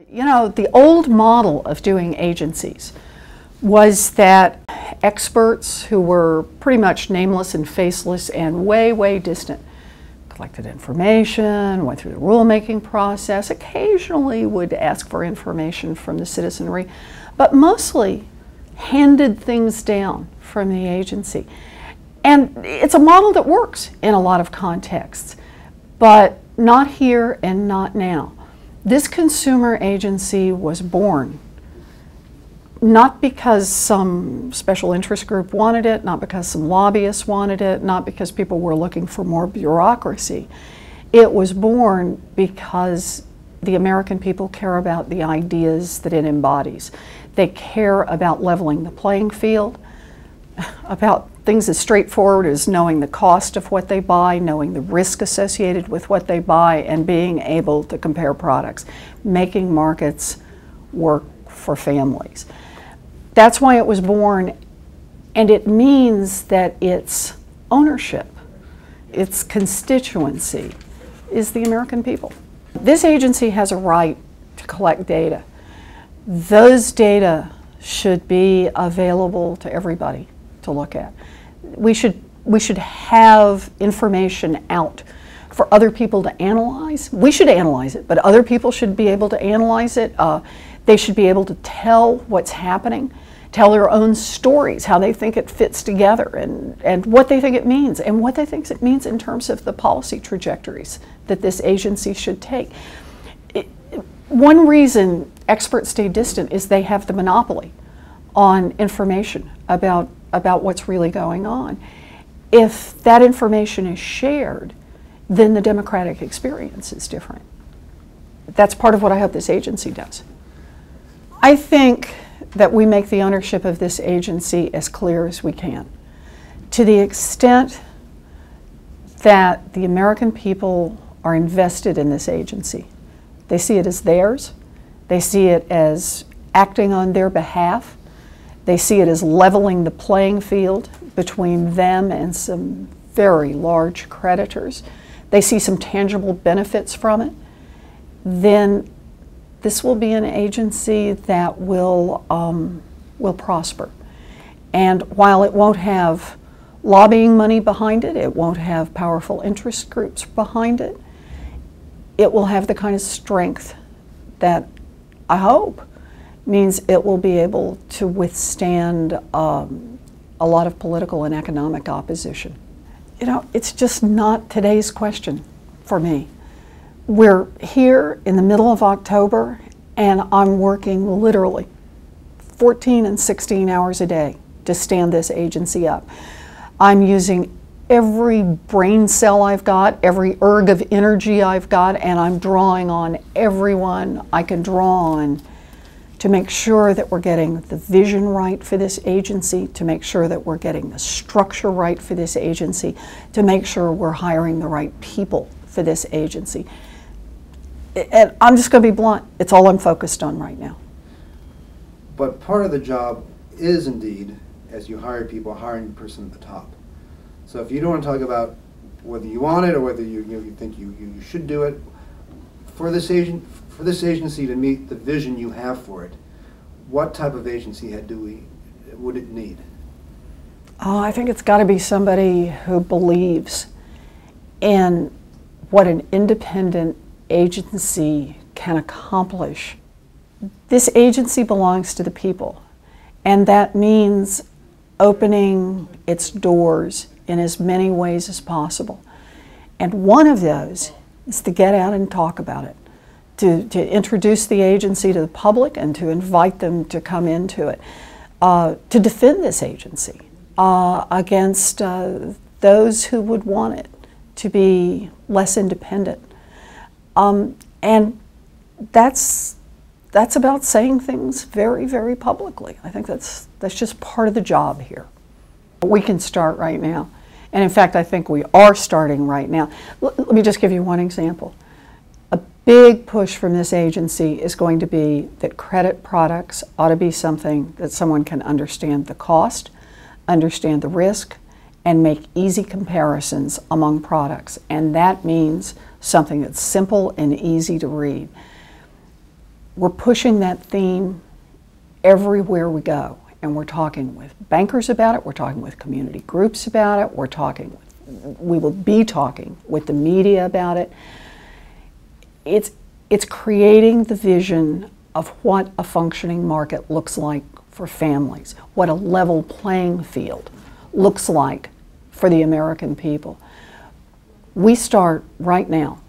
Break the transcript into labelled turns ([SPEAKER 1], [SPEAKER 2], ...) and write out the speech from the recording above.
[SPEAKER 1] You know, the old model of doing agencies was that experts who were pretty much nameless and faceless and way, way distant collected information, went through the rulemaking process, occasionally would ask for information from the citizenry, but mostly handed things down from the agency. And it's a model that works in a lot of contexts, but not here and not now. This consumer agency was born not because some special interest group wanted it, not because some lobbyists wanted it, not because people were looking for more bureaucracy. It was born because the American people care about the ideas that it embodies. They care about leveling the playing field, about things as straightforward as knowing the cost of what they buy, knowing the risk associated with what they buy, and being able to compare products, making markets work for families. That's why it was born, and it means that its ownership, its constituency, is the American people. This agency has a right to collect data. Those data should be available to everybody to look at. We should have information out for other people to analyze. We should analyze it, but other people should be able to analyze it. They should be able to tell what's happening, tell their own stories, how they think it fits together, and what they think it means, and what they think it means in terms of the policy trajectories that this agency should take. One reason experts stay distant is they have the monopoly on information about what's really going on. If that information is shared, then the democratic experience is different. That's part of what I hope this agency does. I think that we make the ownership of this agency as clear as we can. To the extent that the American people are invested in this agency, they see it as theirs, they see it as acting on their behalf, they see it as leveling the playing field between them and some very large creditors, they see some tangible benefits from it, then this will be an agency that will prosper. And while it won't have lobbying money behind it, it won't have powerful interest groups behind it, it will have the kind of strength that I hope means it will be able to withstand a lot of political and economic opposition. You know, it's just not today's question for me. We're here in the middle of October, and I'm working literally 14 and 16 hours a day to stand this agency up. I'm using every brain cell I've got, every erg of energy I've got, and I'm drawing on everyone I can draw on to make sure that we're getting the vision right for this agency, to make sure that we're getting the structure right for this agency, to make sure we're hiring the right people for this agency. And I'm just going to be blunt, it's all I'm focused on right now.
[SPEAKER 2] But part of the job is indeed, as you hire people, hiring the person at the top. So if you don't want to talk about whether you want it or whether you think you should do it, for this agency to meet the vision you have for it, what type of agency head would it need?
[SPEAKER 1] Oh, I think it's got to be somebody who believes in what an independent agency can accomplish. This agency belongs to the people, and that means opening its doors in as many ways as possible. And one of those is to get out and talk about it, to introduce the agency to the public and to invite them to come into it, to defend this agency against those who would want it to be less independent. And that's about saying things very, very publicly. I think that's just part of the job here. We can start right now. And in fact, I think we are starting right now. Let me just give you one example. A big push from this agency is going to be that credit products ought to be something that someone can understand the cost, understand the risk, and make easy comparisons among products. And that means something that's simple and easy to read. we're pushing that theme everywhere we go. And we're talking with bankers about it, we're talking with community groups about it, we will be talking with the media about it. It's creating the vision of what a functioning market looks like for families, what a level playing field looks like for the American people. We start right now